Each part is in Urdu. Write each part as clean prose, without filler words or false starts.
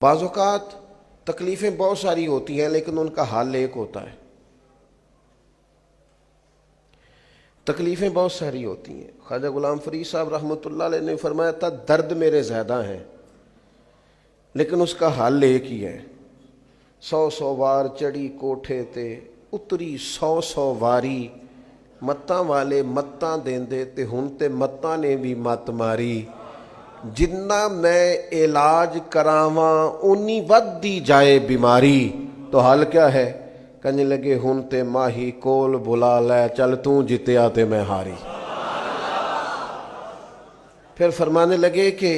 بعض اوقات تکلیفیں بہت ساری ہوتی ہیں لیکن ان کا حل ایک ہوتا ہے۔ تکلیفیں بہت ساری ہوتی ہیں۔ خواجہ غلام فرید صاحب رحمۃ اللہ علیہ نے فرمایا تھا درد میرے زیادہ ہیں لیکن اس کا حل ایک ہی ہے۔ 100 وار چڑھی کوٹھے تے اتری 100 واری، متاں والے متاں دیندے تے ہن تے متاں نے بھی مت ماری، جنہ میں علاج کراواں اونی ود دی جائے بیماری۔ تو حل کیا ہے؟ کہنے لگے ہن تے ماہی کول بلا لے، چل توں جتیا تے میں ہاری۔ پھر فرمانے لگے کہ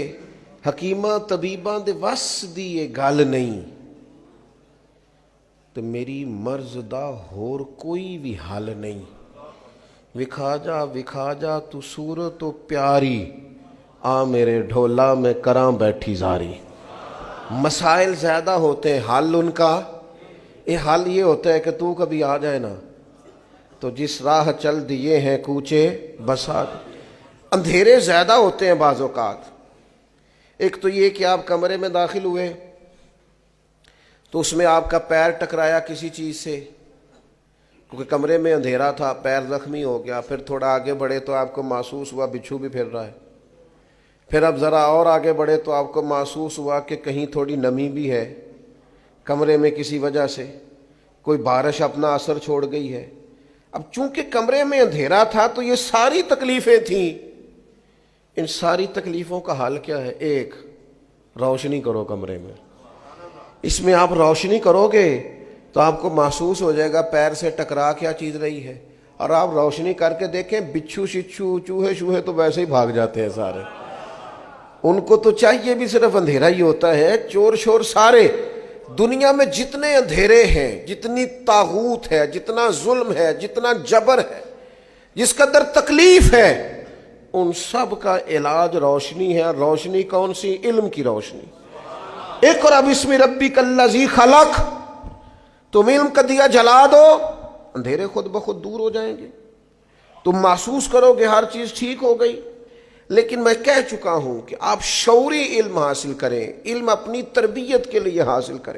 حکیماں طبیباں دے وس دی یہ گل نہیں، تو میری مرض دا ہور کوئی بھی حل نہیں۔ وکھا جا تو صورت تو پیاری، آ میرے ڈھولا میں کراں بیٹھی زاری۔ مسائل زیادہ ہوتے ہیں، حل ان کا حل یہ ہوتا ہے کہ تو کبھی آ جائے نا تو جس راہ چل دیے ہیں کوچے بسا۔ اندھیرے زیادہ ہوتے ہیں بعض اوقات۔ ایک تو یہ کہ آپ کمرے میں داخل ہوئے تو اس میں آپ کا پیر ٹکرایا کسی چیز سے، کیونکہ کمرے میں اندھیرا تھا، پیر زخمی ہو گیا۔ پھر تھوڑا آگے بڑھے تو آپ کو محسوس ہوا بچھو بھی پھر رہا ہے۔ پھر اب ذرا اور آگے بڑھے تو آپ کو محسوس ہوا کہ کہیں تھوڑی نمی بھی ہے کمرے میں، کسی وجہ سے کوئی بارش اپنا اثر چھوڑ گئی ہے۔ اب چونکہ کمرے میں اندھیرا تھا تو یہ ساری تکلیفیں تھیں۔ ان ساری تکلیفوں کا حل کیا ہے؟ ایک، روشنی کرو کمرے میں۔ اس میں آپ روشنی کرو گے تو آپ کو محسوس ہو جائے گا پیر سے ٹکرا کیا چیز رہی ہے، اور آپ روشنی کر کے دیکھیں بچھو شچھو چوہے شوہے تو ویسے ہی بھاگ جاتے ہیں سارے۔ ان کو تو چاہیے بھی صرف اندھیرا ہی ہوتا ہے۔ چور شور سارے دنیا میں جتنے اندھیرے ہیں، جتنی طاغوت ہے، جتنا ظلم ہے، جتنا جبر ہے، جس قدر تکلیف ہے، ان سب کا علاج روشنی ہے۔ روشنی کون سی؟ علم کی روشنی۔ اقرأ بسم ربک الذی خلق، تم علم کا دیا جلا دو، اندھیرے خود بخود دور ہو جائیں گے۔ تم محسوس کرو گے ہر چیز ٹھیک ہو گئی۔ لیکن میں کہہ چکا ہوں کہ آپ شعوری علم حاصل کریں، علم اپنی تربیت کے لیے حاصل کریں۔